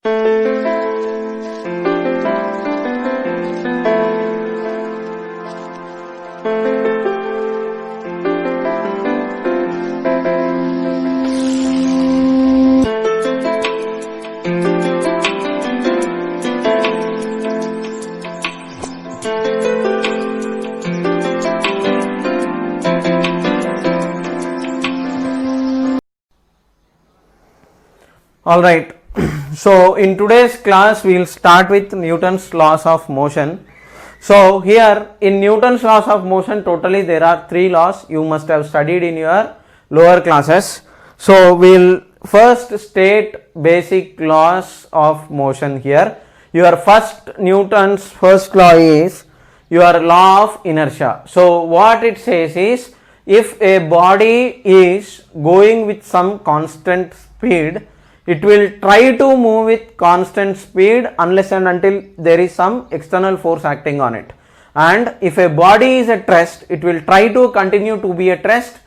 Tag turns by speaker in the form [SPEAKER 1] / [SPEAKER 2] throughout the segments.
[SPEAKER 1] Alright, so in today's class we will start with Newton's laws of motion. So here in Newton's laws of motion totally there are 3 laws you must have studied in your lower classes. So we will first state basic laws of motion here. Your first Newton's first law is your law of inertia. So what it says is, if a body is going with some constant speed, it will try to move with constant speed unless and until there is some external force acting on it. And if a body is at rest, it will try to continue to be at rest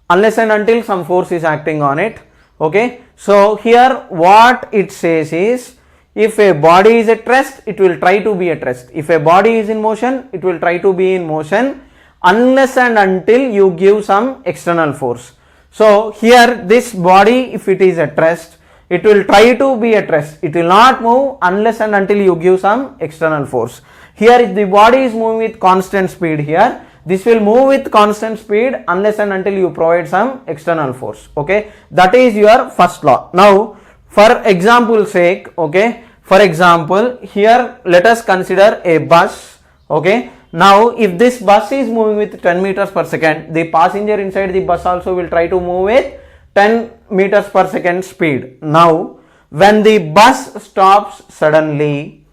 [SPEAKER 1] unless and until some force is acting on it. Okay, so here what it says is, if a body is at rest, it will try to be at rest. If a body is in motion, it will try to be in motion unless and until you give some external force. So here this body, if it is at rest, it will try to be at rest. It will not move unless and until you give some external force. Here if the body is moving with constant speed, here this will move with constant speed unless and until you provide some external force. Okay, that is your first law. Now for example's sake, okay, for example here let us consider a bus. Okay, now if this bus is moving with 10 meters per second, the passenger inside the bus also will try to move with 10 meters per second speed. Now when the bus stops suddenly,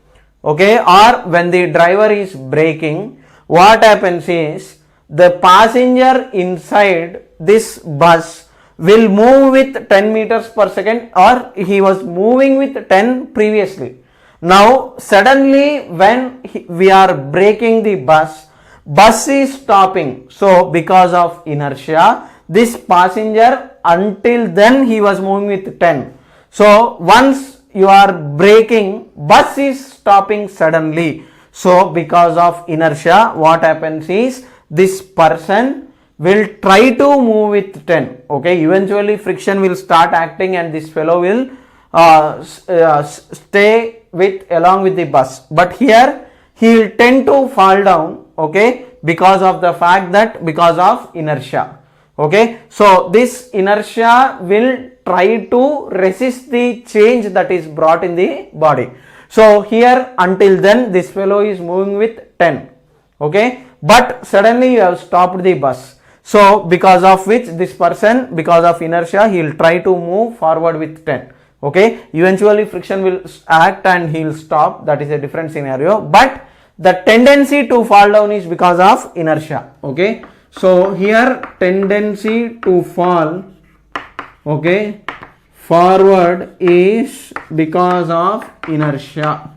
[SPEAKER 1] okay, or when the driver is braking, what happens is the passenger inside this bus will move with 10 meters per second, or he was moving with 10 previously. Now suddenly when we are braking the bus is stopping. So because of inertia, this passenger until then he was moving with 10. So once you are braking, bus is stopping suddenly. So because of inertia, what happens is this person will try to move with 10. Okay, eventually friction will start acting and this fellow will stay with along with the bus. But here he will tend to fall down, okay, because of the fact that because of inertia. Okay, so this inertia will try to resist the change that is brought in the body. So here until then this fellow is moving with 10. Okay, but suddenly you have stopped the bus. So because of which this person, because of inertia, he will try to move forward with 10. Okay, eventually friction will act and he will stop. That is a different scenario, but the tendency to fall down is because of inertia. Okay, so here tendency to fall, okay, forward is because of inertia,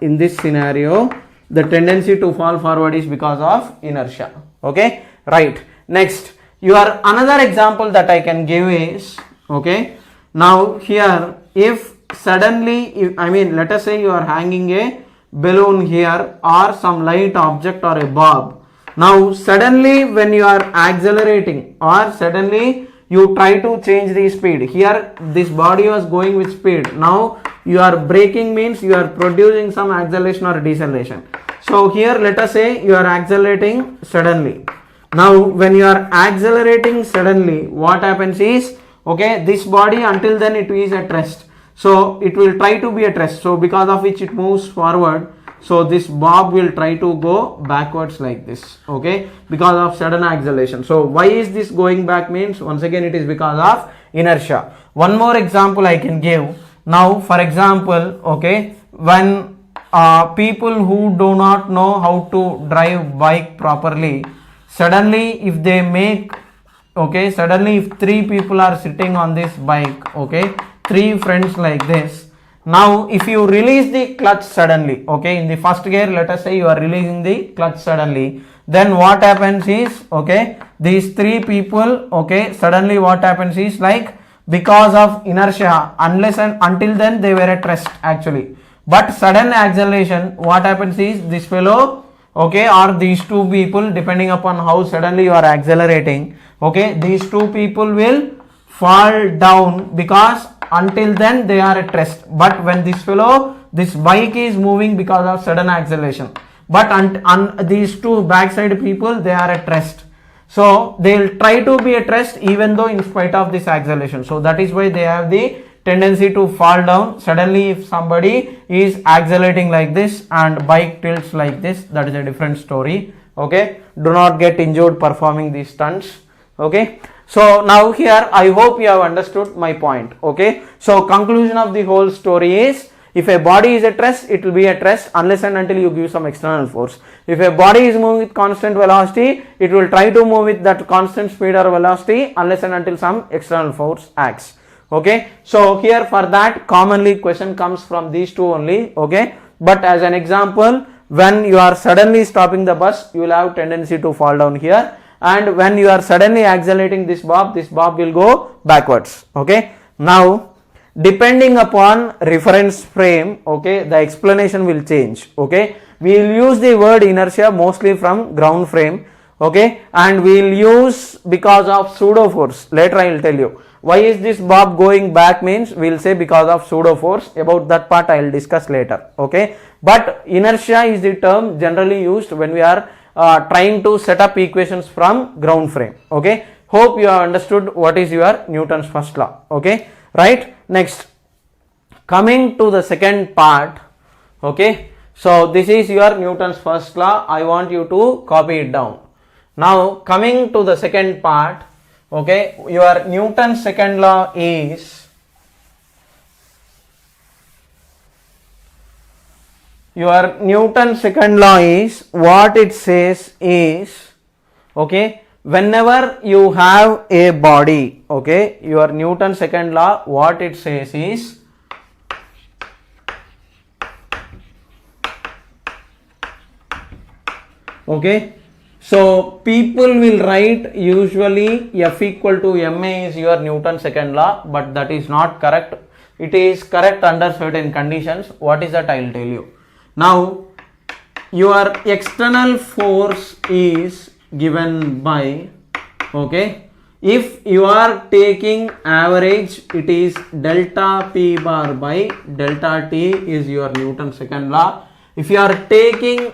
[SPEAKER 1] in this scenario the tendency to fall forward is because of inertia. Okay, right. Next, your another example that I can give is, okay, now here if suddenly, let us say you are hanging a balloon here or some light object or a bulb. Now suddenly when you are accelerating or suddenly you try to change the speed, here this body was going with speed, now you are braking means you are producing some acceleration or deceleration. So here let us say you are accelerating suddenly. Now when you are accelerating suddenly, what happens is, okay, this body until then it is at rest, so it will try to be at rest, so because of which it moves forward. So this bob will try to go backwards like this, okay, because of sudden acceleration. So why is this going back means, once again it is because of inertia. One more example I can give. Now for example, okay, when people who do not know how to drive bike properly, suddenly if they make, okay, suddenly if 3 people are sitting on this bike, okay, 3 friends like this. Now if you release the clutch suddenly, okay, in the first gear, let us say you are releasing the clutch suddenly, then what happens is, okay, these 3 people, okay, suddenly what happens is, like because of inertia, unless and until then they were at rest actually. But sudden acceleration, what happens is this fellow, okay, or these two people, depending upon how suddenly you are accelerating, okay, these two people will fall down because until then they are at rest. But when this fellow, this bike is moving because of sudden acceleration, but these two backside people, they are at rest. So they will try to be at rest even though in spite of this acceleration. So that is why they have the tendency to fall down suddenly. If somebody is accelerating like this and bike tilts like this, that is a different story. Okay, do not get injured performing these stunts. Okay, so now here I hope you have understood my point. Okay, so conclusion of the whole story is, if a body is at rest, it will be at rest unless and until you give some external force. If a body is moving with constant velocity, it will try to move with that constant speed or velocity unless and until some external force acts. Okay, so here for that commonly question comes from these two only. Okay, but as an example, when you are suddenly stopping the bus, you will have tendency to fall down here, and when you are suddenly accelerating this bob will go backwards. Okay, now depending upon reference frame, okay, the explanation will change. Okay, we will use the word inertia mostly from ground frame. Okay, and we will use because of pseudo force. Later I will tell you why is this bob going back, means we will say because of pseudo force. About that part I will discuss later. Okay, but inertia is the term generally used when we are trying to set up equations from ground frame. Okay, hope you have understood what is your Newton's first law. Okay, right. Next, coming to the second part. Okay, so this is your Newton's first law. I want you to copy it down. Now coming to the second part. Okay, your Newton's second law is, what it says is, okay, whenever you have a body, okay, your Newton's second law, what it says is, okay, so people will write usually F equal to ma is your Newton's second law, but that is not correct. It is correct under certain conditions. What is that? I will tell you. Now your external force is given by, okay, if you are taking average, it is delta p bar by delta t is your Newton's second law. If you are taking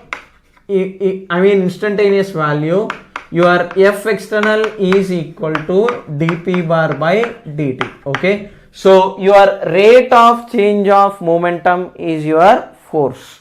[SPEAKER 1] instantaneous value, your F external is equal to dp bar by dt. Okay, so your rate of change of momentum is your force.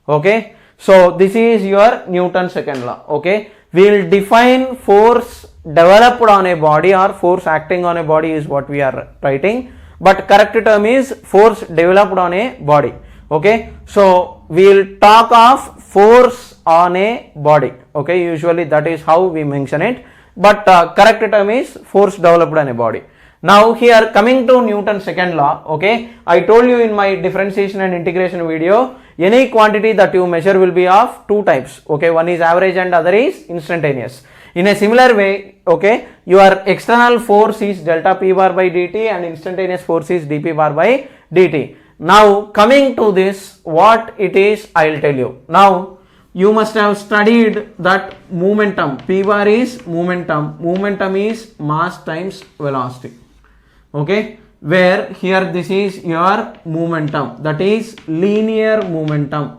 [SPEAKER 1] Okay, so this is your Newton's second law. Okay, we will define force developed on a body or force acting on a body is what we are writing, but correct term is force developed on a body. Okay, so we will talk of force on a body. Okay, usually that is how we mention it, but correct term is force developed on a body. Now here coming to Newton's second law. Okay, I told you in my differentiation and integration video, any quantity that you measure will be of two types. Okay, one is average and other is instantaneous. In a similar way, okay, your external force is delta p bar by dt and instantaneous force is dp bar by dt. Now coming to this, what it is, I will tell you. Now you must have studied that momentum, p bar is momentum is mass times velocity. Okay, where here this is your momentum, that is linear momentum.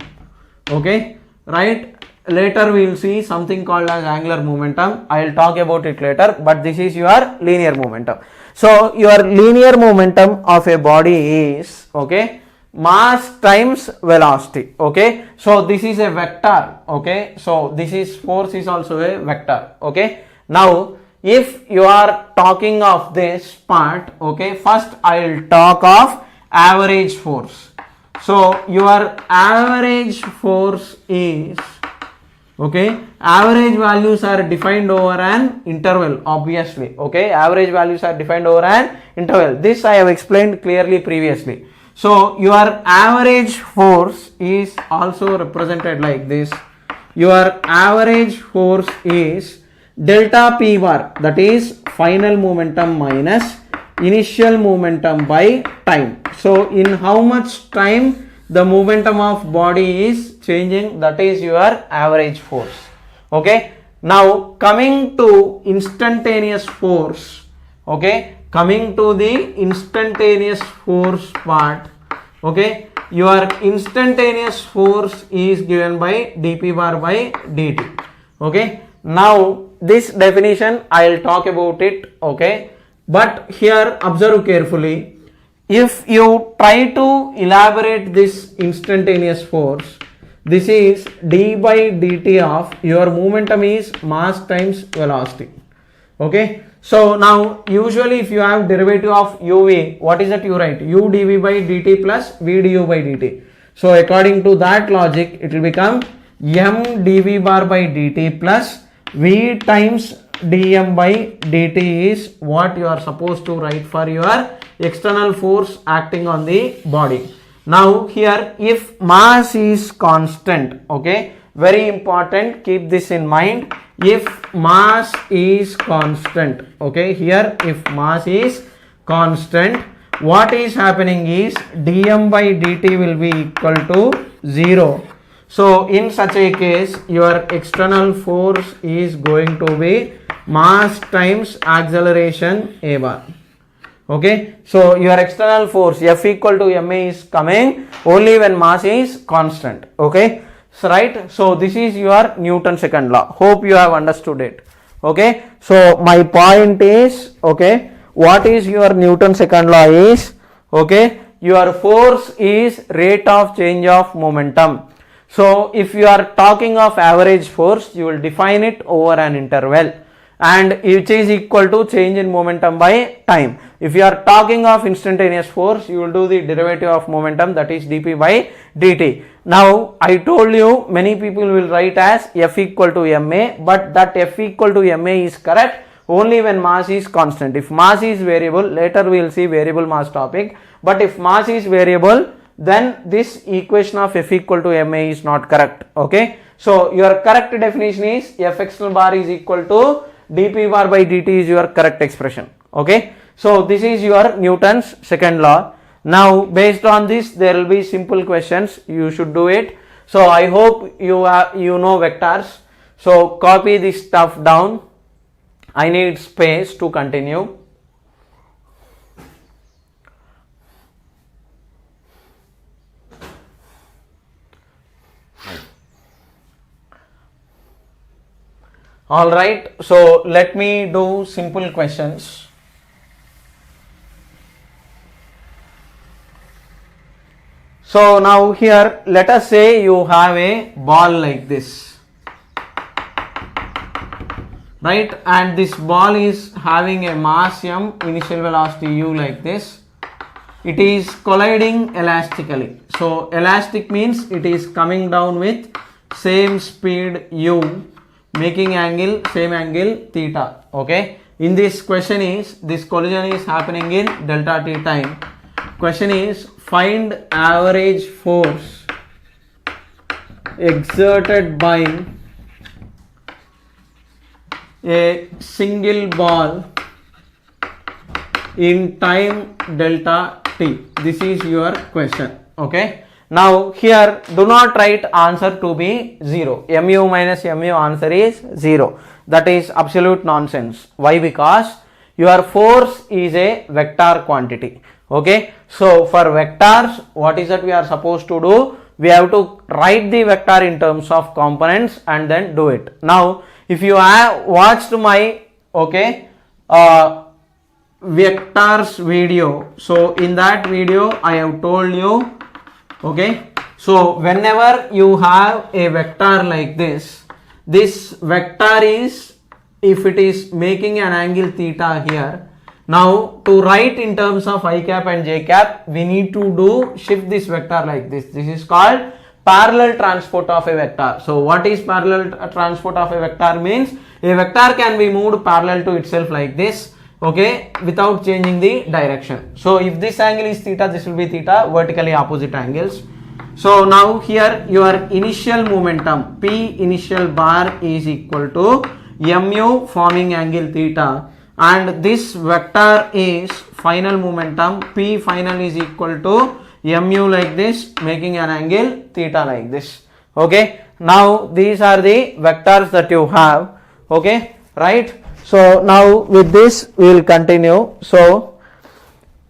[SPEAKER 1] Okay, right, later we will see something called as angular momentum. I will talk about it later, but this is your linear momentum. So your linear momentum of a body is, okay, mass times velocity. Okay, so this is a vector. Okay, so this is force is also a vector. Okay, now if you are talking of this part, okay, first I will talk of average force. So your average force is, okay, average values are defined over an interval, obviously. Okay, average values are defined over an interval. This I have explained clearly previously. So your average force is also represented like this. Your average force is delta p bar, that is final momentum minus initial momentum by time. So in how much time the momentum of body is changing, that is your average force. Okay, now coming to instantaneous force. Okay, coming to the instantaneous force part. Okay, your instantaneous force is given by dp bar by dt. Okay, now this definition I will talk about it. Okay, but here observe carefully. If you try to elaborate this instantaneous force, this is d by dt of your momentum is mass times velocity. Okay, so now usually if you have derivative of uv, what is that you write? U dv by dt plus v du by dt. So according to that logic, it will become m dv bar by dt plus v times dm by dt is what you are supposed to write for your external force acting on the body. Now here, if mass is constant, okay, very important, keep this in mind. If mass is constant, okay, here if mass is constant, what is happening is dm by dt will be equal to 0. So in such a case, your external force is going to be mass times acceleration a bar. Okay, so your external force F equal to ma is coming only when mass is constant. Okay, so right, so this is your Newton's second law. Hope you have understood it. Okay, so my point is, okay, what is your Newton's second law is, okay, your force is rate of change of momentum. So if you are talking of average force, you will define it over an interval, and which is equal to change in momentum by time. If you are talking of instantaneous force, you will do the derivative of momentum, that is dp by dt. Now I told you many people will write as F equal to ma, but that F equal to ma is correct only when mass is constant. If mass is variable, later we will see variable mass topic, but if mass is variable, then this equation of F equal to ma is not correct. Okay, so your correct definition is F external bar is equal to dp bar by dt is your correct expression. Okay, so this is your Newton's second law. Now based on this, there will be simple questions, you should do it. So I hope you know vectors. So copy this stuff down. I need space to continue. All right, so let me do simple questions. So now here, let us say you have a ball like this, right, and this ball is having a mass m, initial velocity u like this. It is colliding elastically. So elastic means it is coming down with same speed u, making angle, same angle theta. Okay, in this question is, this collision is happening in delta t time. Question is, find average force exerted by a single ball in time delta t. This is your question. Okay, now here do not write answer to be 0. mu minus mu answer is 0. That is absolute nonsense. Why? Because your force is a vector quantity. Okay, so for vectors, what is that we are supposed to do? We have to write the vector in terms of components and then do it. Now if you have watched my vectors video, so in that video I have told you, okay, so whenever you have a vector like this vector is, if it is making an angle theta here, now to write in terms of I cap and j cap, we need to shift this vector like this. This is called parallel transport of a vector. So what is parallel transport of a vector means? A vector can be moved parallel to itself like this, okay, without changing the direction. So if this angle is theta, this will be theta, vertically opposite angles. So now here your initial momentum P initial bar is equal to mu forming angle theta, and this vector is final momentum. P final is equal to mu like this, making an angle theta like this. Okay, now these are the vectors that you have. Okay, right? So now with this we will continue. So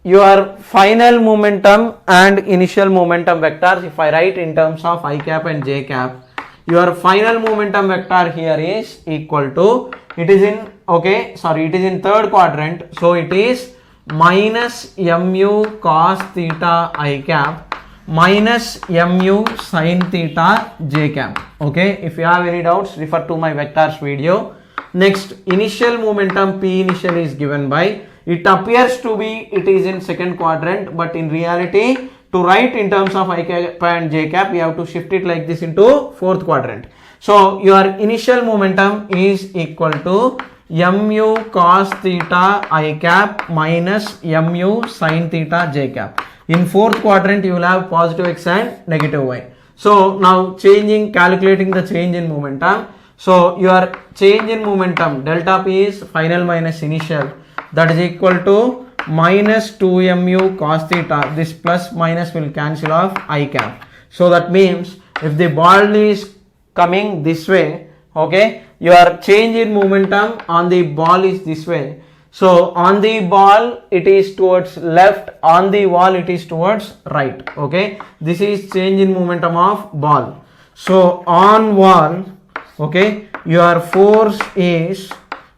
[SPEAKER 1] your final momentum and initial momentum vectors, if I write in terms of I cap and j cap, your final momentum vector here is equal to, it is in, it is in third quadrant, so it is minus mu cos theta I cap minus mu sin theta j cap. Okay, if you have any doubts, refer to my vectors video. Next, initial momentum P initial is given by, it appears to be it is in second quadrant, but in reality to write in terms of I cap and j cap, you have to shift it like this into fourth quadrant. So your initial momentum is equal to mu cos theta I cap minus mu sin theta j cap. In fourth quadrant you will have positive x and negative y. So now calculating the change in momentum. So your change in momentum delta p is final minus initial, that is equal to minus 2mu cos theta. This plus minus will cancel off I cap. So that means if the ball is coming this way, okay, your change in momentum on the ball is this way. So on the ball it is towards left, on the wall it is towards right. Okay, this is change in momentum of ball. So on wall, okay, your force is,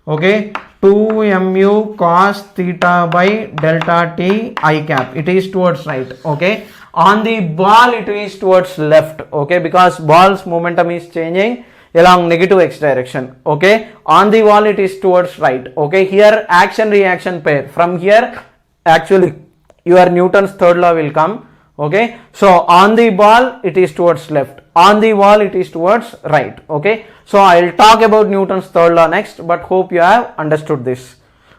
[SPEAKER 1] okay, 2mu cos theta by delta t I cap. It is towards right. Okay, on the ball it is towards left. Okay, because ball's momentum is changing along negative x direction. Okay, on the wall it is towards right. Okay, here action reaction pair, from here actually your Newton's third law will come. Okay, so on the ball it is towards left, on the wall it is towards right. Okay, so I will talk about Newton's third law next, but hope you have understood this.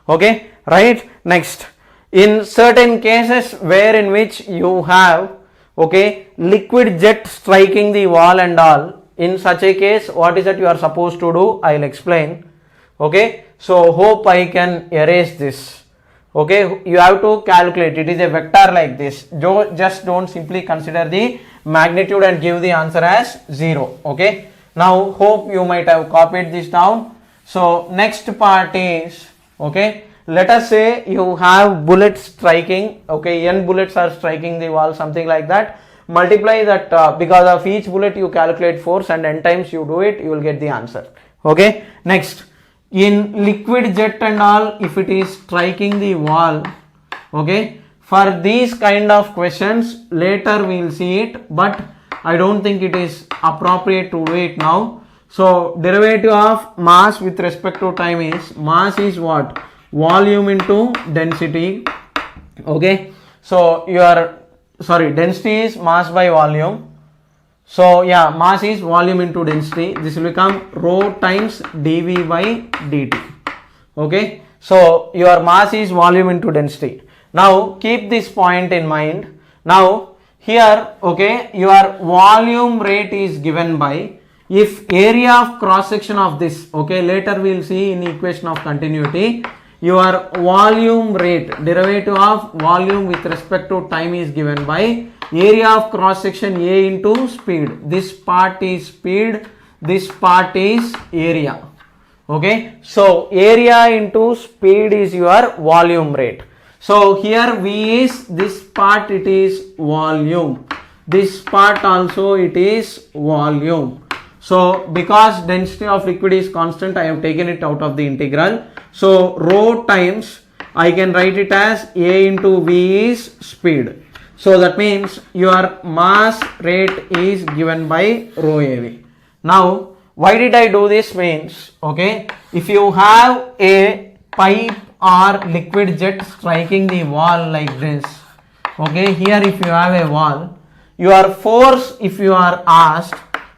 [SPEAKER 1] Okay, right? Next, in certain cases where in which you have, okay, liquid jet striking the wall and all, in such a case what is that you are supposed to do, I will explain. Okay, so hope I can erase this. Okay, you have to calculate, it is a vector like this. Just don't simply consider the magnitude and give the answer as 0. Okay, now hope you might have copied this down. So next part is, okay, let us say you have bullets striking, okay, n bullets are striking the wall, something like that. Multiply that, because of each bullet you calculate force, and n times you do it, you will get the answer. Okay, next, in liquid jet and all, if it is striking the wall, okay, for these kind of questions later we will see it, but I don't think it is appropriate to do it now. So derivative of mass with respect to time is, mass is what, volume into density. Okay, so density is mass by volume. So yeah, mass is volume into density. This will become rho times dV by dt. Okay, so your mass is volume into density. Now keep this point in mind. Now here, okay, your volume rate is given by, if area of cross section of this, okay, later we will see in equation of continuity, your volume rate, derivative of volume with respect to time is given by area of cross section A into speed. This part is speed, this part is area. Okay, so area into speed is your volume rate. So here V is, this part it is volume, this part also it is volume. So because density of liquid is constant, I have taken it out of the integral. So rho times, I can write it as A into V is speed. So that means your mass rate is given by rho AV. Now why did I do this means, okay, if you have a pipe or liquid jet striking the wall like this, okay, here if you have a wall, your force, if you are asked,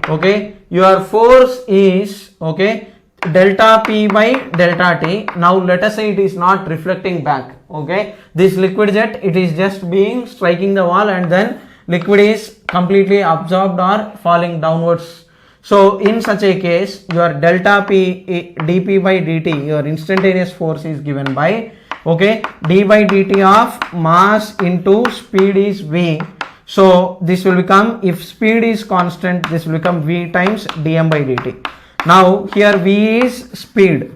[SPEAKER 1] okay, your force is, okay, delta P by delta T. Now let us say it is not reflecting back. Okay, this liquid jet, it is just being striking the wall and then liquid is completely absorbed or falling downwards. So in such a case, your delta p dp by dt, your instantaneous force is given by, okay, d by dt of mass into speed is v. So this will become, if speed is constant, this will become v times dm by dt. Now here v is speed,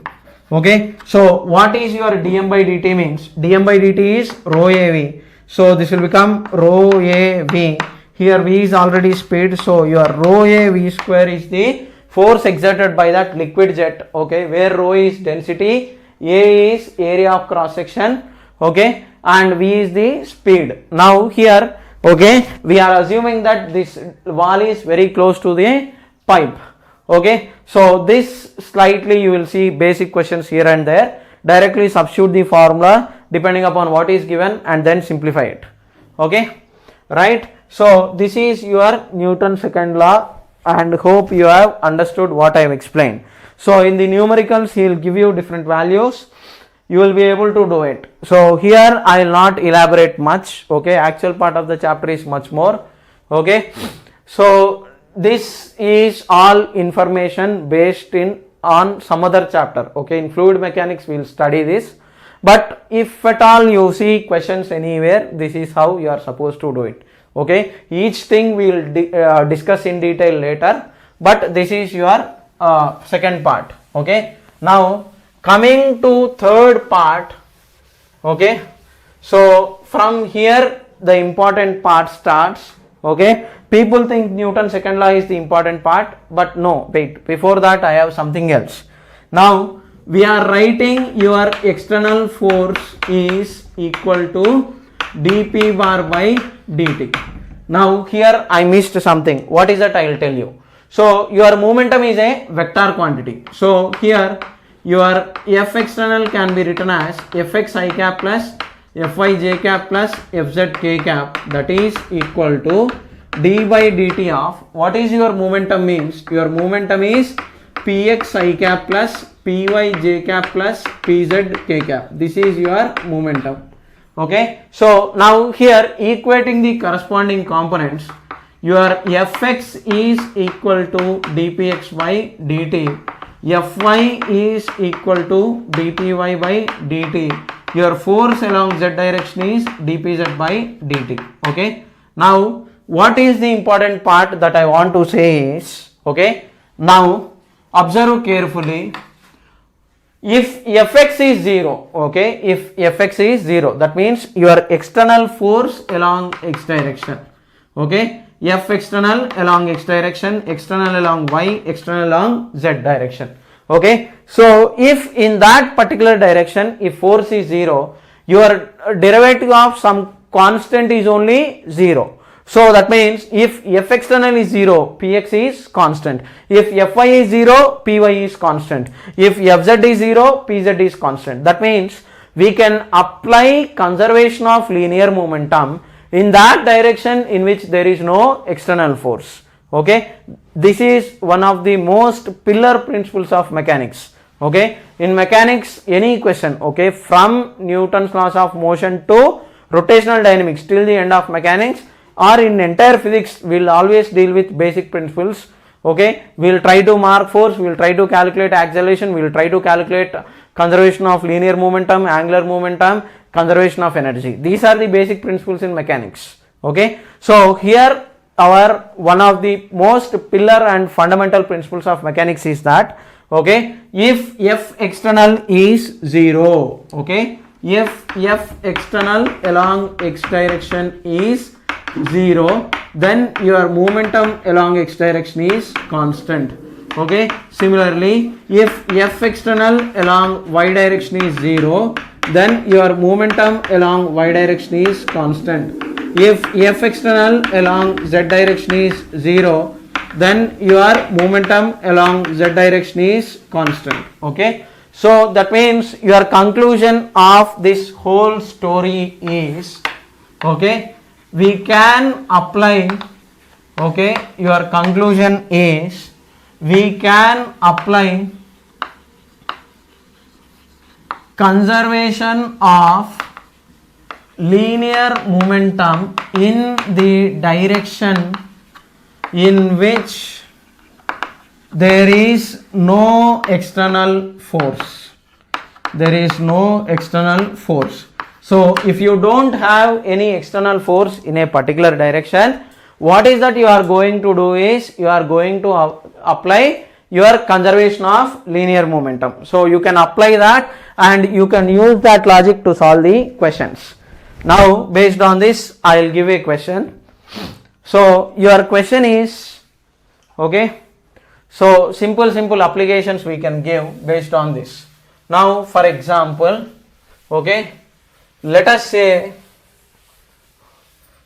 [SPEAKER 1] okay. So what is your dm by dt means? Dm by dt is rho av. So this will become rho av. Here v is already speed, so your rho a v square is the force exerted by that liquid jet, okay, where rho is density, a is area of cross section, okay, and v is the speed. Now here, okay, we are assuming that this wall is very close to the pipe, okay. So this slightly you will see basic questions here and there. Directly substitute the formula depending upon what is given and then simplify it, okay, right. So this is your Newton's second law, and hope you have understood what I have explained. So in the numericals he will give you different values, you will be able to do it. So here I will not elaborate much, okay, actual part of the chapter is much more, okay. So this is all information based on some other chapter, okay. In fluid mechanics we will study this, but if at all you see questions anywhere, this is how you are supposed to do it, okay. Each thing we will discuss in detail later, but this is your second part, okay. Now coming to third part, okay. So from here the important part starts, okay. People think Newton's second law is the important part, but no, wait, before that I have something else. Now we are writing your external force is equal to dp bar by dt. Now here I missed something. What is that? I will tell you. So your momentum is a vector quantity. So here your F external can be written as Fx I cap plus Fy j cap plus Fz k cap, that is equal to d by dt of, what is your momentum means? Your momentum is Px I cap plus Py j cap plus Pz k cap. This is your momentum, okay. So now here equating the corresponding components, your Fx is equal to dpx by dt, Fy is equal to dpy by dt, your force along z direction is dpz by dt, okay. Now what is the important part that I want to say is, okay, now observe carefully. If Fx is 0, okay, if Fx is 0, that means your external force along x direction, okay, F external along x direction, external along y, external along z direction, okay. So if in that particular direction, if force is 0, your derivative of some constant is only 0. So that means if F external is 0, Px is constant. If Fy is 0, Py is constant. If Fz is 0, Pz is constant. That means we can apply conservation of linear momentum in that direction in which there is no external force, okay. This is one of the most pillar principles of mechanics, okay. In mechanics, any question, okay, from Newton's laws of motion to rotational dynamics till the end of mechanics, or in entire physics, we will always deal with basic principles, okay. We will try to mark force, we will try to calculate acceleration, we will try to calculate conservation of linear momentum, angular momentum, conservation of energy. These are the basic principles in mechanics, okay. So here our one of the most pillar and fundamental principles of mechanics is that, okay, if F external is 0, okay, if F external along x direction is 0, then your momentum along x direction is constant, okay. Similarly, if F external along y direction is 0, then your momentum along y direction is constant. If F external along z direction is 0, then your momentum along z direction is constant, okay. So that means your conclusion of this whole story is, okay, we can apply, okay, your conclusion is we can apply conservation of linear momentum in the direction in which there is no external force. There is no external force. So if you don't have any external force in a particular direction, what is that you are going to do is you are going to apply your conservation of linear momentum. So you can apply that and you can use that logic to solve the questions. Now based on this I will give a question. So your question is, okay, so simple applications we can give based on this. Now for example, okay, let us say,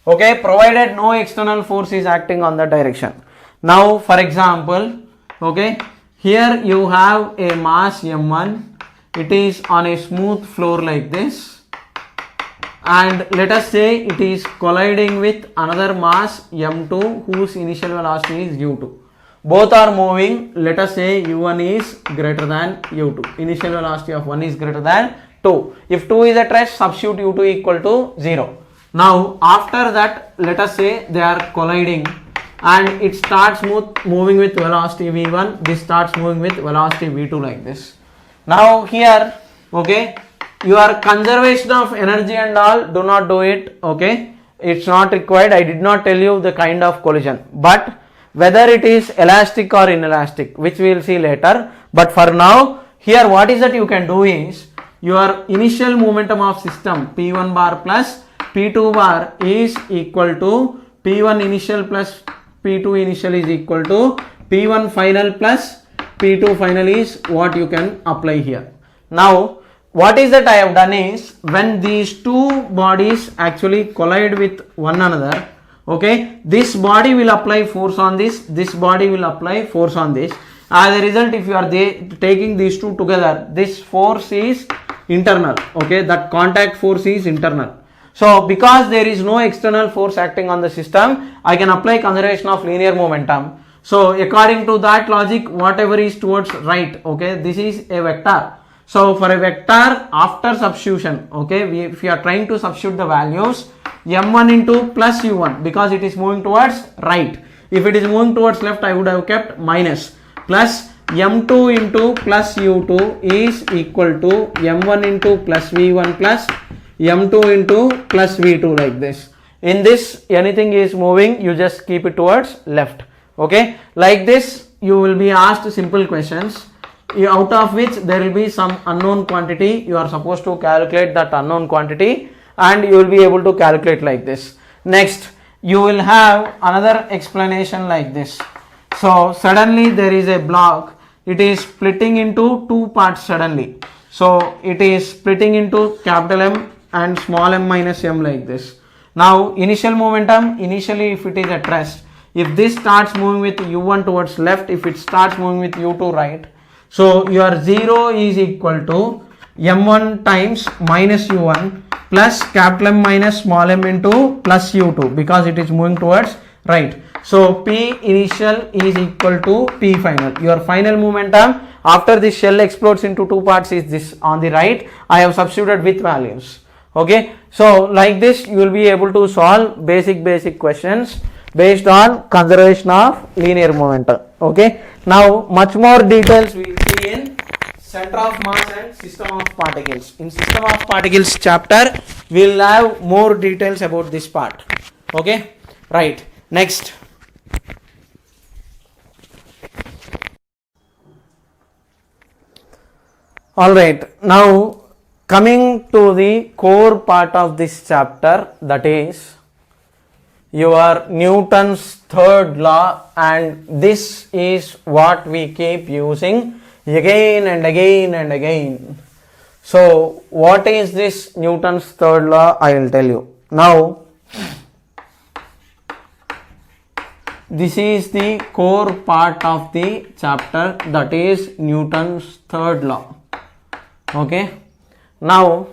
[SPEAKER 1] okay, provided no external force is acting on the direction. Now for example, okay, here you have a mass m1, it is on a smooth floor like this, and let us say it is colliding with another mass m2 whose initial velocity is u2. Both are moving, let us say u1 is greater than u2, initial velocity of 1 is greater than 2. If 2 is at rest, substitute u2 equal to 0. Now after that, let us say they are colliding and it starts moving with velocity v1, this starts moving with velocity v2 like this. Now here, okay, your conservation of energy and all, do not do it, okay, it's not required. I did not tell you the kind of collision, but whether it is elastic or inelastic, which we will see later. But for now, here what is that you can do is, your initial momentum of system P1 bar plus P2 bar is equal to P1 initial plus P2 initial is equal to P1 final plus P2 final is what you can apply here. Now what is that I have done is, when these two bodies actually collide with one another, okay, this body will apply force on this body will apply force on this. As a result, if you are taking these two together, this force is internal, okay, that contact force is internal. So because there is no external force acting on the system, I can apply conservation of linear momentum. So according to that logic, whatever is towards right, okay, this is a vector. So for a vector, after substitution, okay, if you are trying to substitute the values, m1 into plus u1, because it is moving towards right. If it is moving towards left, I would have kept minus, plus m2 into plus u2 is equal to m1 into plus v1 plus m2 into plus v2 like this. In this, anything is moving, you just keep it towards left, okay. Like this you will be asked simple questions, out of which there will be some unknown quantity. You are supposed to calculate that unknown quantity and you will be able to calculate like this. Next, you will have another explanation like this. So suddenly there is a block, it is splitting into two parts suddenly. So it is splitting into capital M and small m minus m like this. Now initial momentum, initially if it is at rest, if this starts moving with u1 towards left, if it starts moving with u2 right, so your 0 is equal to m1 times minus u1 plus capital M minus small m into plus u2, because it is moving towards right. So P initial is equal to P final. Your final momentum after this shell explodes into two parts is this on the right. I have substituted with values, okay. So like this you will be able to solve basic questions based on conservation of linear momentum, okay. Now much more details we will see in center of mass and system of particles. In system of particles chapter we will have more details about this part, okay. Right, next. Alright, now coming to the core part of this chapter, that is your Newton's third law, and this is what we keep using again and again and again. So what is this Newton's third law? I will tell you. Now this is the core part of the chapter, that is Newton's third law, okay. Now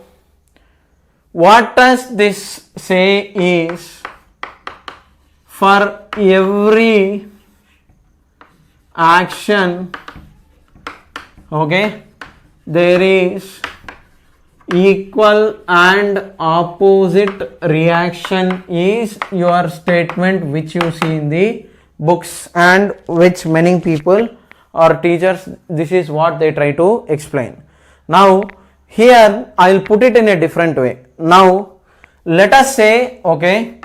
[SPEAKER 1] what does this say is, for every action, okay, there is equal and opposite reaction is your statement which you see in the books and which many people or teachers, this is what they try to explain. Now here I will put it in a different way. Now let us say, okay,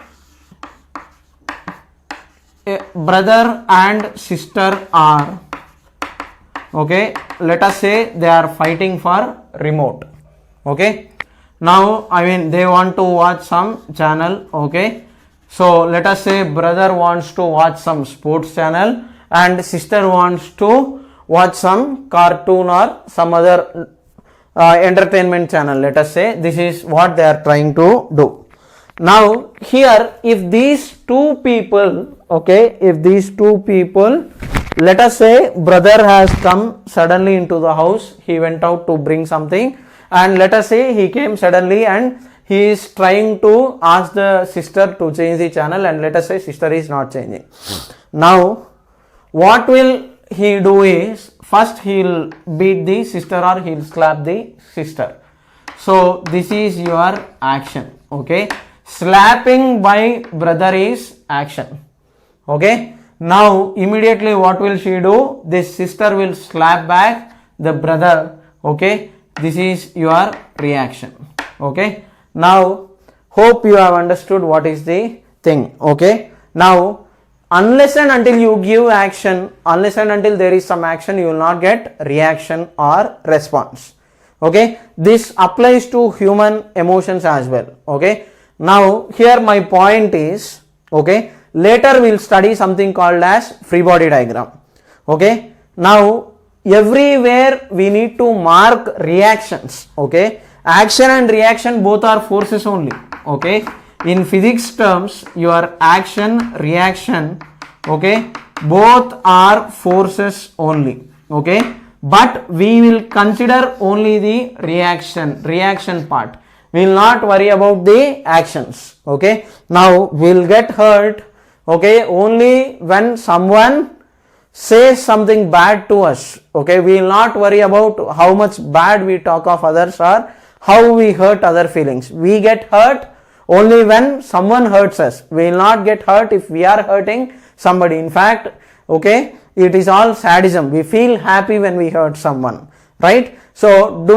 [SPEAKER 1] a brother and sister are, okay, let us say they are fighting for remote. Okay, now I mean they want to watch some channel. Okay, so let us say brother wants to watch some sports channel and sister wants to watch some cartoon or some other entertainment channel. Let us say this is what they are trying to do. Now here, if these two people, okay, if these two people, let us say brother has come suddenly into the house, he went out to bring something, and let us say he came suddenly and he is trying to ask the sister to change the channel, and let us say sister is not changing. Now what will he do is, first he will beat the sister or he will slap the sister. So this is your action. Okay, slapping by brother is action. Okay, now immediately what will she do? This sister will slap back the brother. Okay, this is your reaction. Okay, now hope you have understood what is the thing. Okay, now unless and until you give action, unless and until there is some action, you will not get reaction or response. Okay, this applies to human emotions as well. Okay, now here my point is, okay, later we will study something called as free body diagram. Okay, now everywhere we need to mark reactions. Okay, action and reaction both are forces only. Okay, in physics terms, your action, reaction, okay, both are forces only. Okay, but we will consider only the reaction part. We will not worry about the actions. Okay, now we will get hurt, okay, only when someone says something bad to us. Okay, we will not worry about how much bad we talk of others or how we hurt other feelings. We get hurt only when someone hurts us. We will not get hurt if we are hurting somebody. In fact, okay, it is all sadism. We feel happy when we hurt someone, right? So we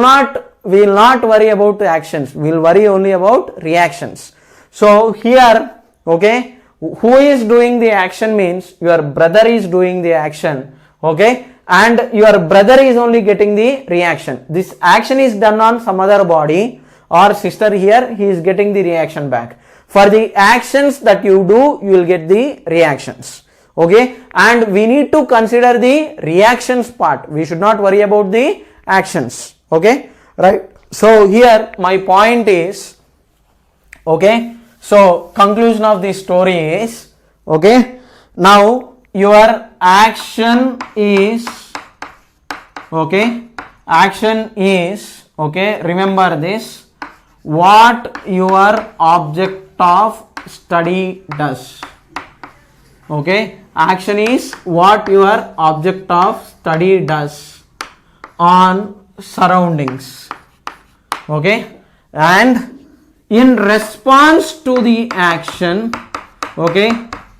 [SPEAKER 1] will not worry about the actions. We will worry only about reactions. So here, okay, who is doing the action means your brother is doing the action. Okay, and your brother is only getting the reaction. This action is done on some other body or sister, here he is getting the reaction back. For the actions that you do, you will get the reactions. Okay, and we need to consider the reactions part. We should not worry about the actions. Okay, right? So here my point is, okay, so conclusion of this story is, okay, now your action is, okay, remember this, what your object of study does. Okay, action is what your object of study does on surroundings. Okay, and in response to the action, okay,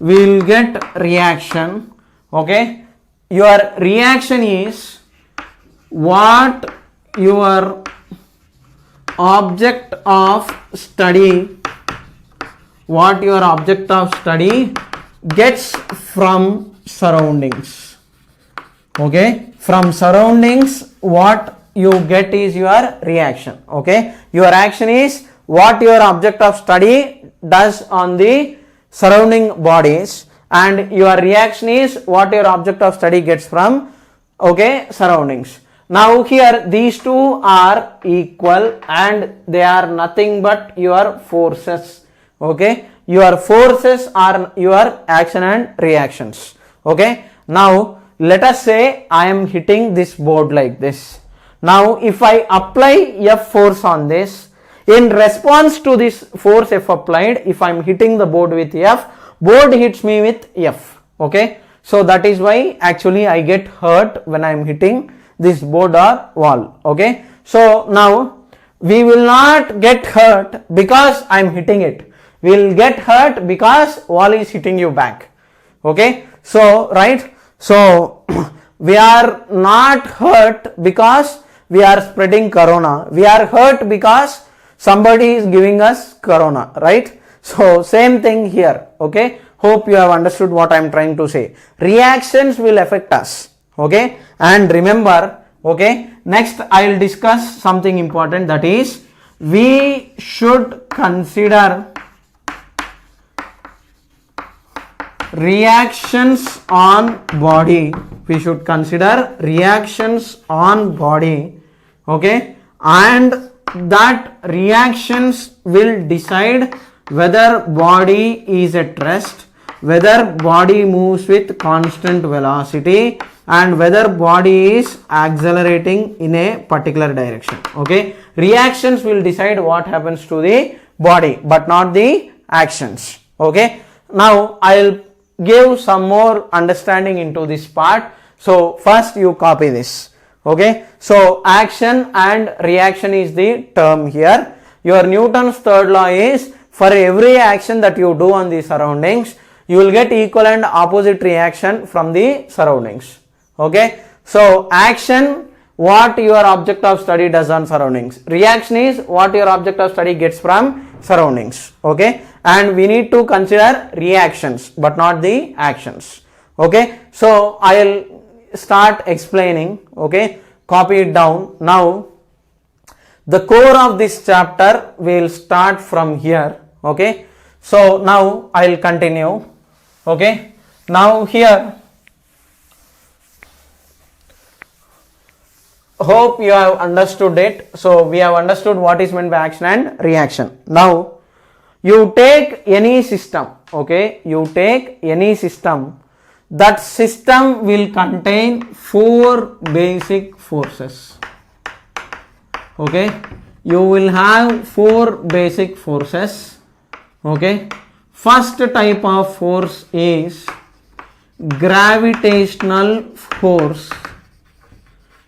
[SPEAKER 1] we will get reaction. Okay, your reaction is what your object of study gets from surroundings. Okay, from surroundings what you get is your reaction. Okay, your action is what your object of study does on the surrounding bodies, and your reaction is what your object of study gets from, okay, surroundings. Now here these two are equal and they are nothing but your forces. Okay, your forces are your action and reactions. Okay, now let us say I am hitting this board like this. Now if I apply F force on this, in response to this force F applied, if I am hitting the board with F, board hits me with F. Okay, so that is why actually I get hurt when I am hitting this board or wall. Okay, so now we will not get hurt because I am hitting it. We will get hurt because wall is hitting you back. Okay, so right, so we are not hurt because we are spreading corona. We are hurt because somebody is giving us corona, right? So same thing here, okay? Hope you have understood what I am trying to say. Reactions will affect us, okay? And remember, okay, next I will discuss something important, that is we should consider reactions on body. We should consider reactions on body, okay, and that reactions will decide whether body is at rest, whether body moves with constant velocity, and whether body is accelerating in a particular direction, okay. Reactions will decide what happens to the body but not the actions, okay. Now I will give some more understanding into this part. So first you copy this, okay. So action and reaction is the term here. Your Newton's third law is, for every action that you do on the surroundings, you will get equal and opposite reaction from the surroundings, okay. So action, what your object of study does on surroundings. Reaction is what your object of study gets from surroundings, okay. And we need to consider reactions but not the actions, okay. So I will start explaining, okay. Copy it down. Now the core of this chapter will start from here, okay. So now I will continue, okay. Now here, hope you have understood it. So we have understood what is meant by action and reaction. Now you take any system, okay, you take any system, that system will contain four basic forces, okay. You will have four basic forces, okay. First type of force is gravitational force,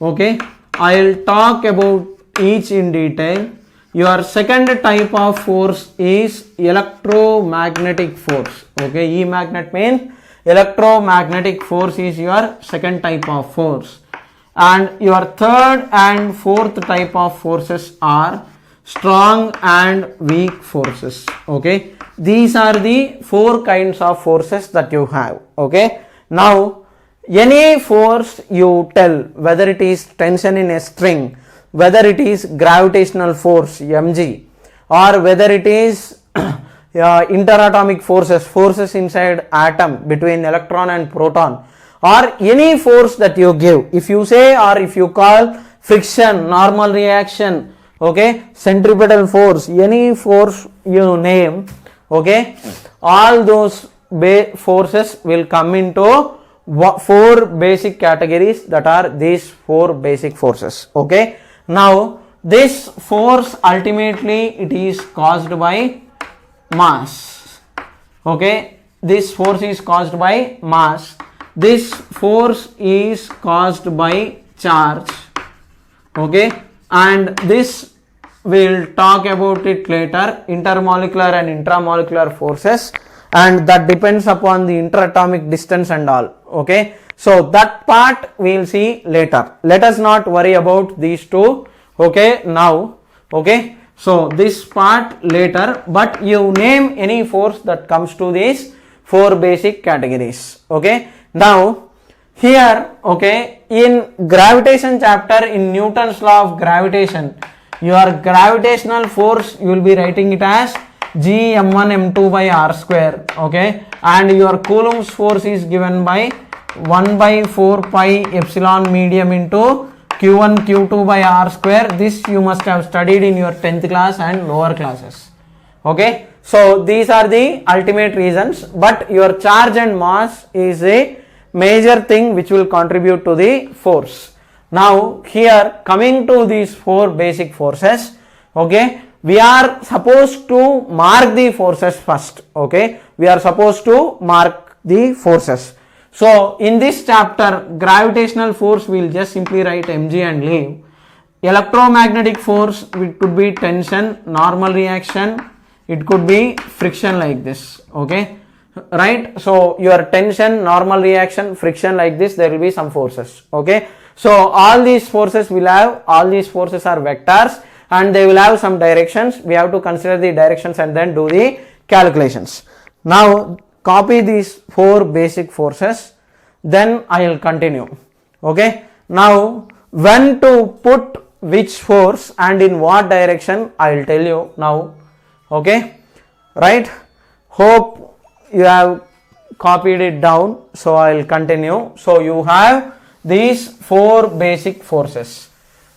[SPEAKER 1] okay. I will talk about each in detail. Your second type of force is electromagnetic force, okay. E magnet means electromagnetic force is your second type of force. And your third and fourth type of forces are strong and weak forces, okay. These are the four kinds of forces that you have, okay. Now any force you tell, whether it is tension in a string, whether it is gravitational force mg, or whether it is interatomic forces inside atom between electron and proton, or any force that you give, if you say or if you call friction, normal reaction, okay, centripetal force, any force you name, okay, all those forces will come into four basic categories, that are these four basic forces, okay. Now this force ultimately it is caused by mass, okay. This force is caused by mass. This force is caused by charge, okay, and this we'll talk about it later, intermolecular and intramolecular forces, and that depends upon the interatomic distance and all, okay. So that part we will see later. Let us not worry about these two, okay, now, okay. So this part later, but you name any force that comes to these four basic categories, okay. Now here, okay, in gravitation chapter, in Newton's law of gravitation, your gravitational force you will be writing it as G m1 m2 by r square, okay, and your Coulomb's force is given by 1 by 4 pi epsilon medium into q1 q2 by r square. This you must have studied in your 10th class and lower classes, okay. So these are the ultimate reasons, but your charge and mass is a major thing which will contribute to the force. Now here, coming to these four basic forces, okay, we are supposed to mark the forces first, okay, we are supposed to mark the forces. So in this chapter, gravitational force we will just simply write mg and leave. Electromagnetic force, it could be tension, normal reaction, it could be friction, like this, okay. right? So your tension, normal reaction, friction, like this, there will be some forces. Okay, so all these forces are vectors and they will have some directions. We have to consider the directions and then do the calculations. Now copy these 4 basic forces, then I will continue. Okay, now when to put which force and in what direction I will tell you now. Okay, right? Hope you have copied it down, so I will continue. So you have these 4 basic forces.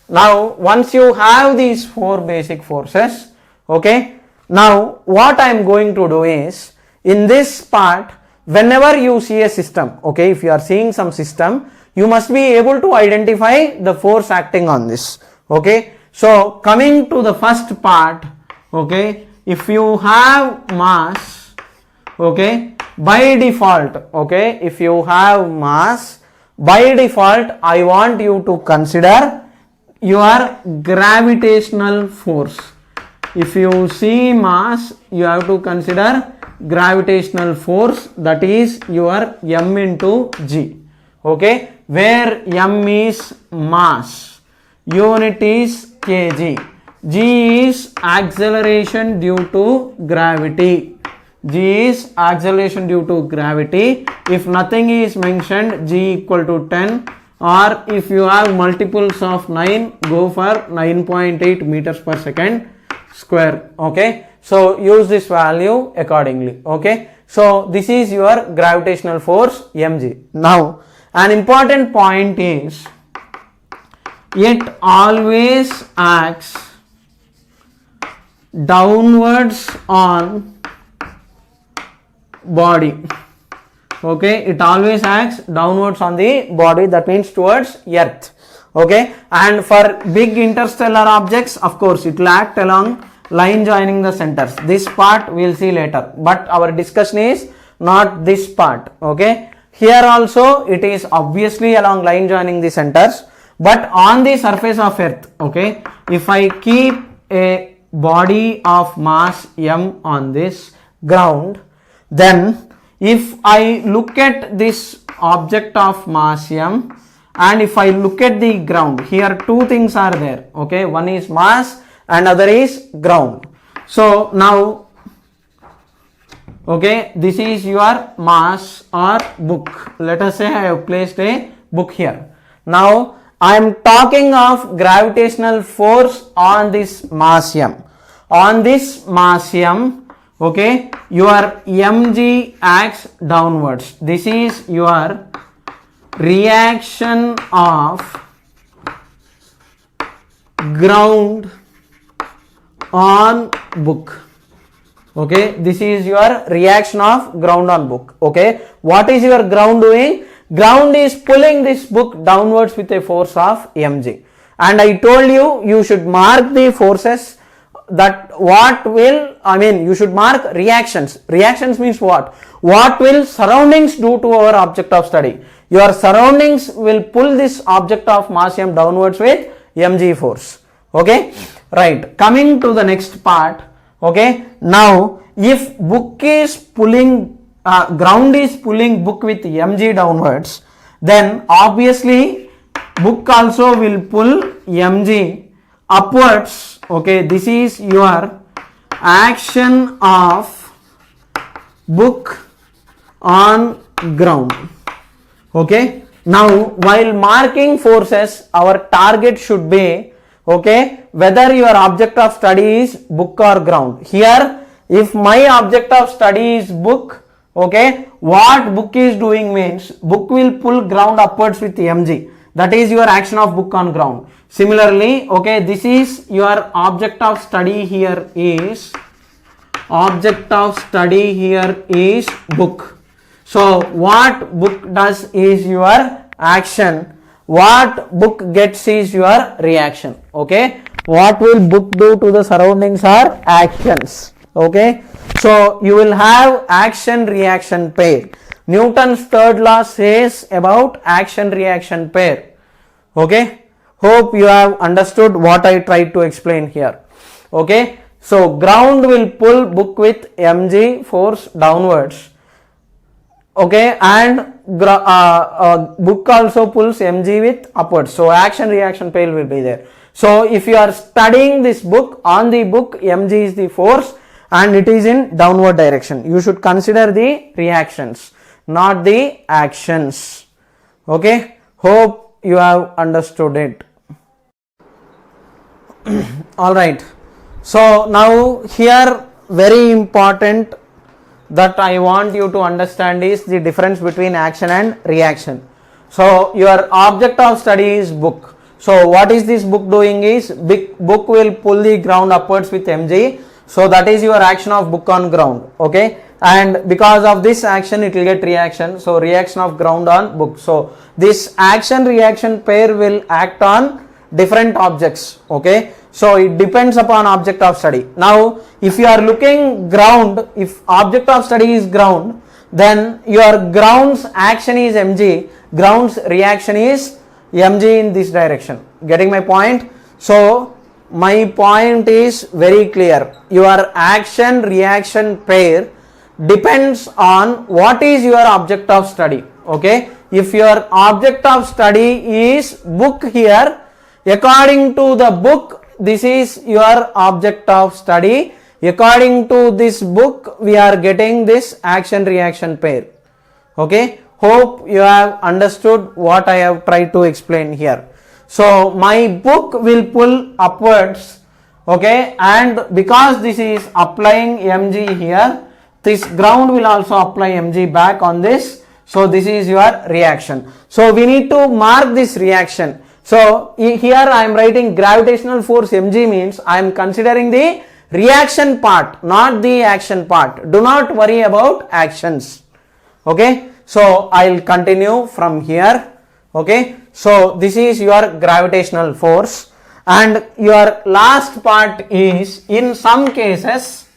[SPEAKER 1] Now once you have these 4 basic forces, okay, now what I am going to do is, in this part, whenever you see a system, okay, if you are seeing some system, you must be able to identify the force acting on this. Okay, so coming to the first part, okay, if you have mass, okay, by default, okay, if you have mass, by default I want you to consider your gravitational force. If you see mass, you have to consider gravitational force, that is your m into g. Okay, where m is mass, unit is kg, g is acceleration due to gravity. G is acceleration due to gravity. If nothing is mentioned, g equal to 10, or if you have multiples of 9, go for 9.8 meters per second square. Okay, so use this value accordingly. Okay, so this is your gravitational force mg. Now an important point is, it always acts downwards on body. Okay, it always acts downwards on the body, that means towards earth. Okay, and for big interstellar objects, of course it will act along line joining the centers. This part we will see later, but our discussion is not this part. Okay, here also it is obviously along line joining the centers, but on the surface of earth, okay, if I keep a body of mass m on this ground, then if I look at this object of mass m and if I look at the ground, here 2 things are there. Okay, one is mass and other is ground. So now, okay, this is your mass or book. Let us say I have placed a book here. Now I am talking of gravitational force on this mass m. On this mass m, okay, your mg acts downwards. This is your reaction of ground on book. Okay, this is your reaction of ground on book. Okay, what is your ground doing? Ground is pulling this book downwards with a force of mg, and I told you, you should mark the forces, that what will, you should mark reactions. Reactions means what will surroundings do to our object of study? Your surroundings will pull this object of mass m downwards with mg force. Okay, right, coming to the next part. Okay, now if book is pulling, ground is pulling book with mg downwards, then obviously book also will pull mg upwards. Okay, this is your action of book on ground. Okay, now while marking forces, our target should be, okay, whether your object of study is book or ground. Here, if my object of study is book, okay, what book is doing means, book will pull ground upwards with mg. That is your action of book on ground. Similarly, okay, this is your object of study, here is book. So what book does is your action, what book gets is your reaction. Okay, what will book do to the surroundings are actions. Okay, so you will have action reaction pair. Newton's third law says about action reaction pair. Okay, hope you have understood what I tried to explain here. Okay, so ground will pull book with mg force downwards, okay, and book also pulls mg with upwards, so action reaction pair will be there. So if you are studying this book, on the book mg is the force and it is in downward direction. You should consider the reactions, not the actions. Okay, hope you have understood it. All right, so now here very important that I want you to understand is the difference between action and reaction. So your object of study is book. So what is this book doing is, book will pull the ground upwards with mg, so that is your action of book on ground. Okay, and because of this action it will get reaction, so reaction of ground on book. So this action reaction pair will act on different objects. Okay, so it depends upon object of study. Now if you are looking ground, if object of study is ground, then your ground's action is mg, ground's reaction is mg in this direction. Getting my point? So my point is very clear. Your action reaction pair depends on what is your object of study. Okay, if your object of study is book here, according to the book, this is your object of study. According to this book, we are getting this action reaction pair. Okay, hope you have understood what I have tried to explain here. So my book will pull upwards. Okay, and because this is applying mg here, this ground will also apply mg back on this. So this is your reaction. So we need to mark this reaction. So here I am writing gravitational force mg means I am considering the reaction part, not the action part. Do not worry about actions. Okay, so I will continue from here. Okay, so this is your gravitational force, and your last part is, in some cases,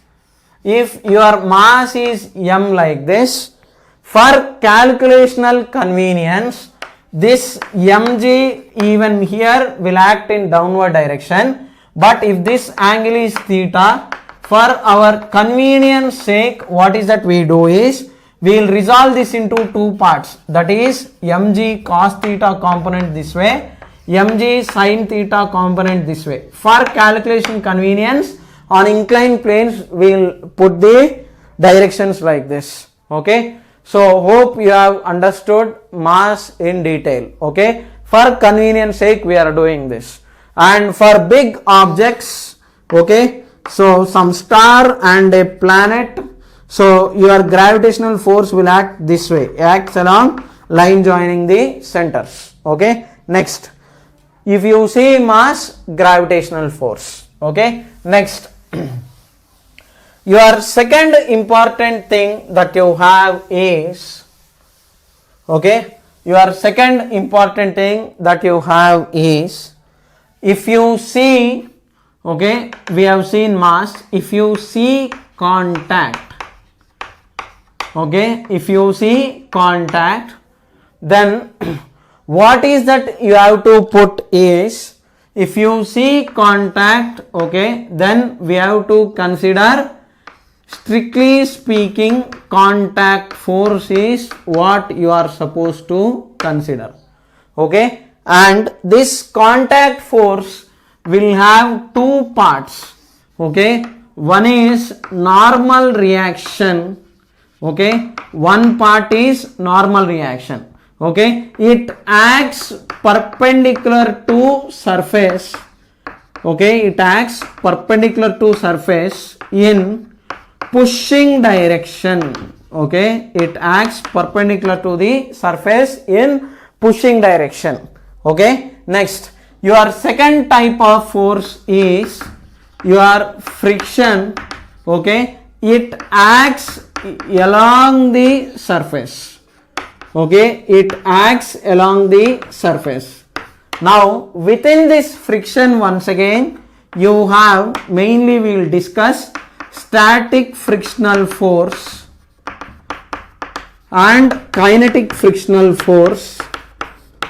[SPEAKER 1] if your mass is m like this, for calculational convenience, this mg even here will act in downward direction, but if this angle is theta, for our convenience sake, what is that we do is, we will resolve this into two parts, that is mg cos theta component this way, mg sin theta component this way. For calculation convenience, on inclined planes we will put the directions like this. Okay, so hope you have understood mass in detail. Okay, for convenience sake we are doing this. And for big objects, okay, so some star and a planet, so your gravitational force will act this way, acts along line joining the centers. Okay, next, if you see mass, gravitational force. Okay, next, your second important thing that you have is, okay, your second important thing that you have is, if you see, okay, we have seen mass, if you see contact, okay, if you see contact, then what is that you have to put is, if you see contact, okay, then we have to consider, strictly speaking, contact force is what you are supposed to consider. Okay, and this contact force will have two parts. Okay, one is normal reaction. Okay, one part is normal reaction. Okay, it acts perpendicular to surface. Okay, it acts perpendicular to surface in pushing direction. Okay, it acts perpendicular to the surface in pushing direction. Okay, next, your second type of force is your friction. Okay, it acts along the surface. Okay, it acts along the surface. Now within this friction, once again you have, mainly we will discuss static frictional force and kinetic frictional force.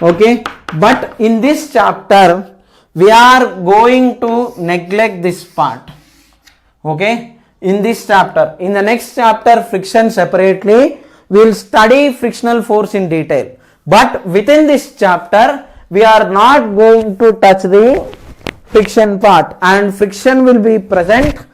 [SPEAKER 1] Okay, but in this chapter we are going to neglect this part. Okay, in this chapter, in the next chapter, friction separately, we will study frictional force in detail. But within this chapter, we are not going to touch the friction part, and friction will be present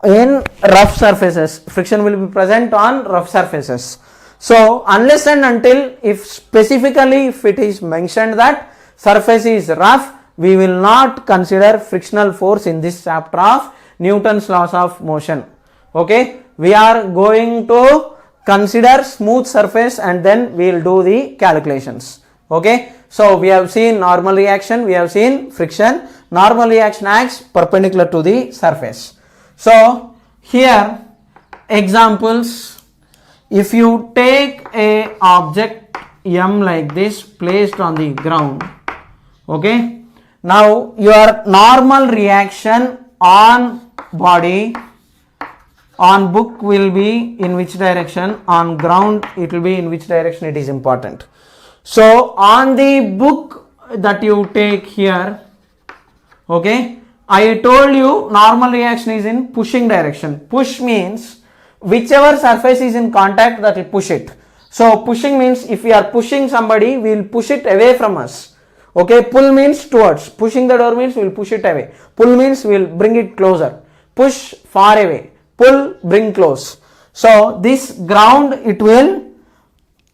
[SPEAKER 1] in rough surfaces. Friction will be present on rough surfaces. So unless and until if specifically if it is mentioned that surface is rough, we will not consider frictional force in this chapter of Newton's laws of motion. Okay, we are going to consider smooth surface and then we will do the calculations. Okay, so we have seen normal reaction, we have seen friction. Normal reaction acts perpendicular to the surface. So here examples, if you take a object M like this placed on the ground, okay, now your normal reaction on body, on book will be in which direction, on ground it will be in which direction, it is important. So on the book that you take here, okay, I told you normal reaction is in pushing direction. Push means whichever surface is in contact, that will push it. So pushing means if we are pushing somebody, we will push it away from us. Okay, pull means towards. Pushing the door means we will push it away. Pull means we will bring it closer. Push far away. Pull, bring close. So this ground, it will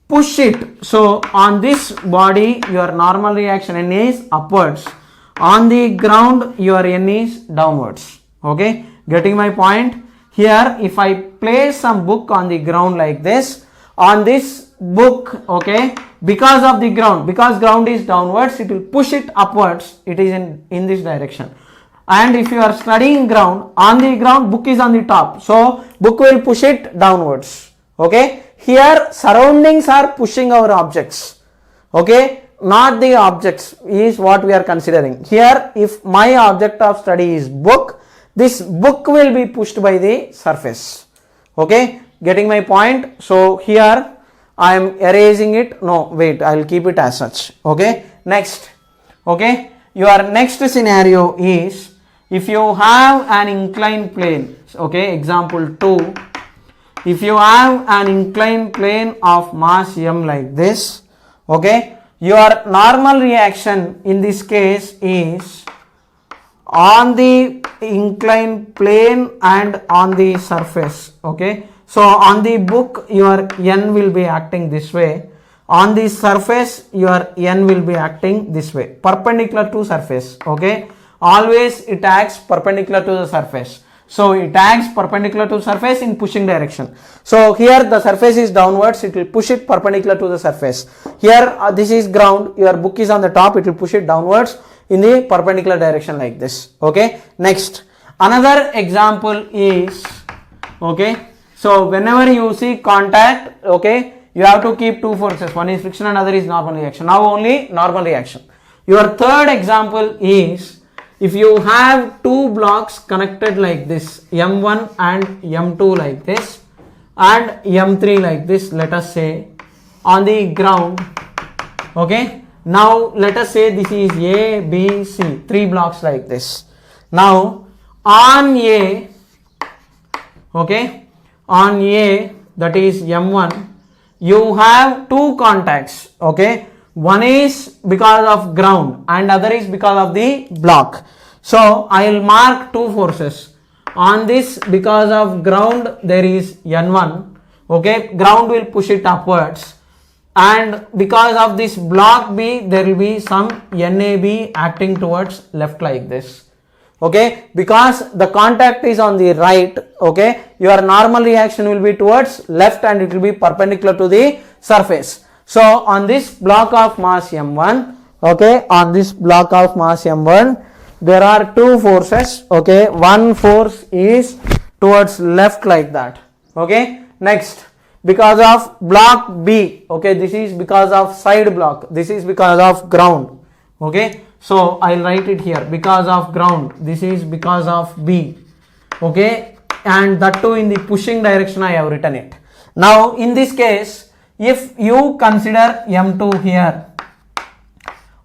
[SPEAKER 1] push it. So on this body, your normal reaction N is upwards. On the ground, your N is downwards. Okay, getting my point? Here if I place some book on the ground like this, on this book, okay, because of the ground, because ground is downwards, it will push it upwards, it is in this direction. And if you are studying ground, on the ground, book is on the top, so book will push it downwards. Okay, here surroundings are pushing our objects. Okay, not the objects is what we are considering. Here if my object of study is book, this book will be pushed by the surface. Okay, getting my point? So here I am erasing it. No, wait, I will keep it as such. Okay, next. Okay, your next scenario is if you have an inclined plane. Okay, example 2. If you have an inclined plane of mass m like this, okay, your normal reaction in this case is on the inclined plane and on the surface. Okay, so on the book your N will be acting this way, on the surface your N will be acting this way, perpendicular to surface. Okay, always it acts perpendicular to the surface. So it acts perpendicular to surface in pushing direction. So here the surface is downwards, it will push it perpendicular to the surface. Here this is ground, your book is on the top, it will push it downwards in the perpendicular direction like this. Okay, next another example is, okay, so whenever you see contact, okay, you have to keep two forces, one is friction and other is normal reaction. Now only normal reaction. Your third example is if you have two blocks connected like this, M1 and M2 like this and M3 like this, let us say on the ground. Okay, now let us say this is A, B, C, three blocks like this. Now on A, okay, on A, that is M1, you have two contacts. Okay, one is because of ground and other is because of the block. So I will mark two forces. On this, because of ground there is N1, okay, ground will push it upwards, and because of this block B there will be some NAB acting towards left like this. Okay, because the contact is on the right, okay, your normal reaction will be towards left and it will be perpendicular to the surface. So on this block of mass M1, okay, on this block of mass M1 there are two forces. Okay, one force is towards left like that. Okay, next because of block B, okay, this is because of side block, this is because of ground. Okay, so I'll write it here, because of ground, this is because of B. Okay, and that too in the pushing direction I have written it. Now in this case, if you consider M2 here,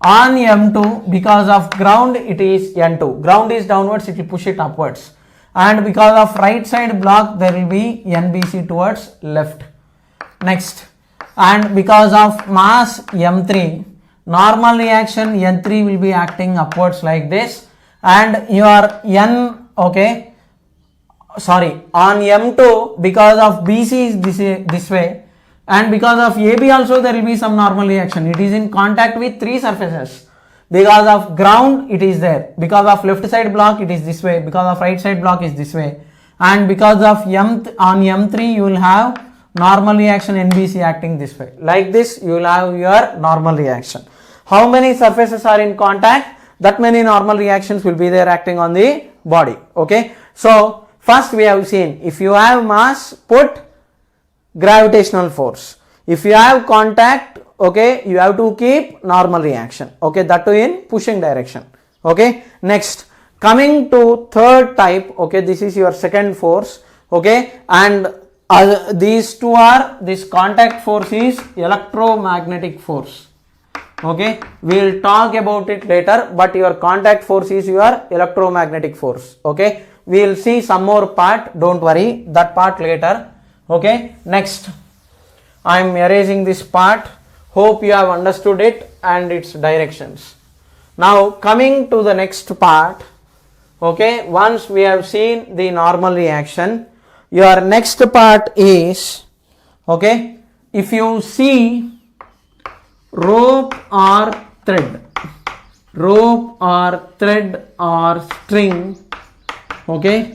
[SPEAKER 1] on M2 because of ground it is N2, ground is downwards, it will push it upwards, and because of right side block there will be NBC towards left. Next, and because of mass m3, normal reaction n3 will be acting upwards like this, and your n, okay, sorry, on m2 because of bc is this way, and because of ab also there will be some normal reaction. It is in contact with three surfaces. Because of ground it is there, because of left side block it is this way, because of right side block is this way, and because of on m3 you will have normal reaction NBC acting this way. Like this you will have your normal reaction. How many surfaces are in contact? That many normal reactions will be there acting on the body. Okay, so first we have seen, if you have mass, put gravitational force. If you have contact, okay, you have to keep normal reaction. Okay, that too in pushing direction. Okay, next, coming to third type. Okay, this is your second force. Okay, and these two are, this contact force is electromagnetic force. Okay, we will talk about it later, but your contact force is your electromagnetic force. Okay, we will see some more part, don't worry, that part later. Okay, next, I am erasing this part. Hope you have understood it and its directions. Now coming to the next part. Okay, once we have seen the normal reaction, your next part is, okay, if you see rope or thread or string, okay,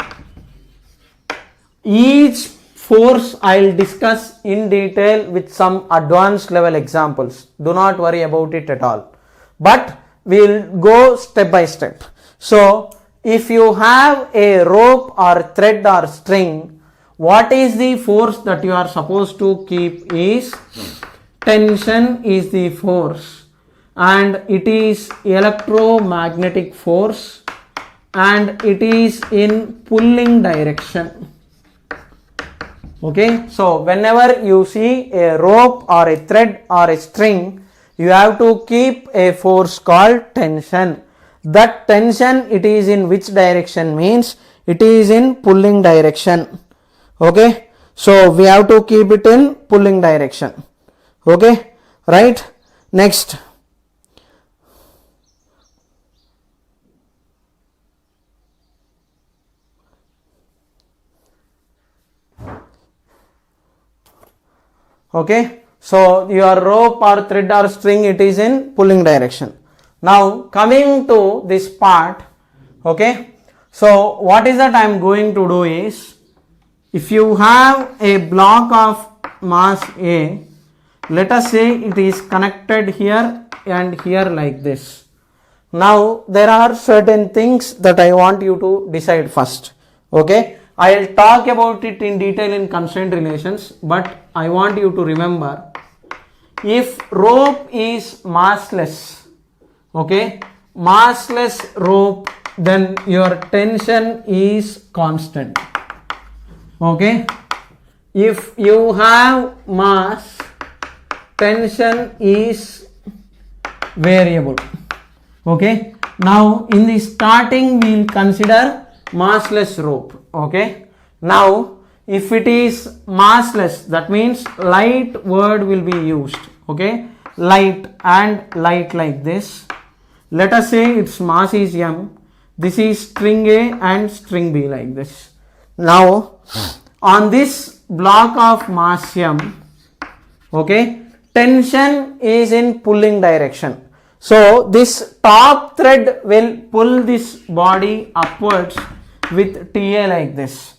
[SPEAKER 1] each force I will discuss in detail with some advanced level examples. Do not worry about it at all, but we will go step by step. So if you have a rope or thread or string, what is the force that you are supposed to keep is tension is the force, and it is electromagnetic force, and it is in pulling direction. Okay, so whenever you see a rope or a thread or a string, you have to keep a force called tension. That tension, it is in which direction means it is in pulling direction. Okay, so we have to keep it in pulling direction. Okay, right? Next, okay, so your rope or thread or string, it is in pulling direction. Now coming to this part, okay, so what is that I am going to do is, if you have a block of mass A, let us say it is connected here and here like this. Now there are certain things that I want you to decide first. Okay, I will talk about it in detail in constraint relations, but I want you to remember, if rope is massless, okay, massless rope, then your tension is constant. Okay, if you have mass, tension is variable. Okay, now in the starting we will consider massless rope. Okay, now if it is massless, that means light word will be used. Okay, light and light like this. Let us say its mass is m, this is string A and string B like this. Now on this block of mass m, okay, tension is in pulling direction. So this top thread will pull this body upwards with TA like this.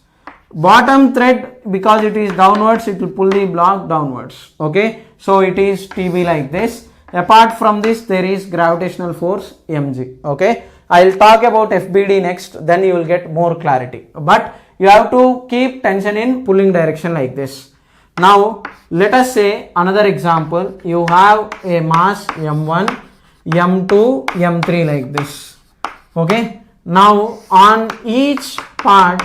[SPEAKER 1] Bottom thread, because it is downwards, it will pull the block downwards. Okay, so it is TB like this. Apart from this, there is gravitational force mg. Okay, I will talk about FBD next, then you will get more clarity. But you have to keep tension in pulling direction like this. Now let us say another example. You have a mass m1, m2, m3 like this. Okay, now on each part,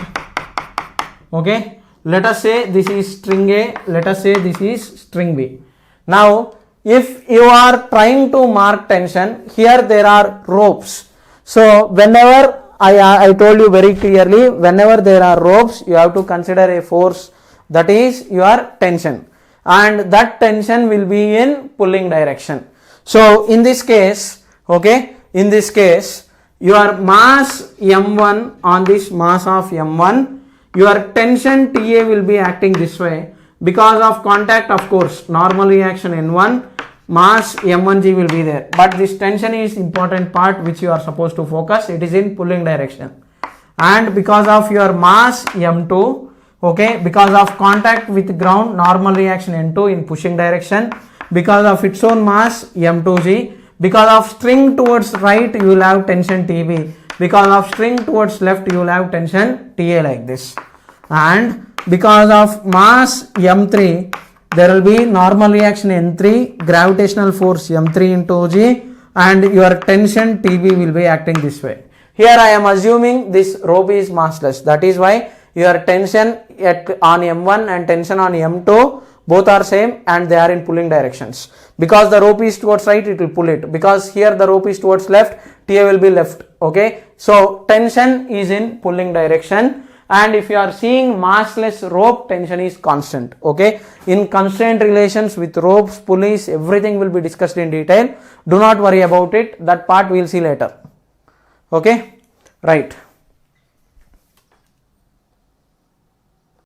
[SPEAKER 1] okay, let us say this is string A, let us say this is string B. Now if you are trying to mark tension, here there are ropes. So whenever I told you very clearly, whenever there are ropes, you have to consider a force, that is your tension. and that tension will be in pulling direction. So in this case, okay, in this case, your mass M1 on this mass of M1, your tension TA will be acting this way because of contact, of course, normal reaction N1, mass M1G will be there, but this tension is important part which you are supposed to focus, it is in pulling direction. And because of your mass M2, okay, because of contact with ground, normal reaction N2 in pushing direction, because of its own mass M2G, because of string towards right you will have tension TB, because of string towards left you will have tension TA like this, and because of mass M3 there will be normal reaction N3, gravitational force M3 into G, and your tension TB will be acting this way. Here I am assuming this rope is massless, that is why your tension on M1 and tension on M2 both are same and they are in pulling directions. Because the rope is towards right, it will pull it. Because here the rope is towards left, TA will be left. Okay. So tension is in pulling direction, and if you are seeing massless rope, tension is constant. Okay. In constraint relations with ropes, pulleys, everything will be discussed in detail. Do not worry about it. That part we will see later. Okay. Right.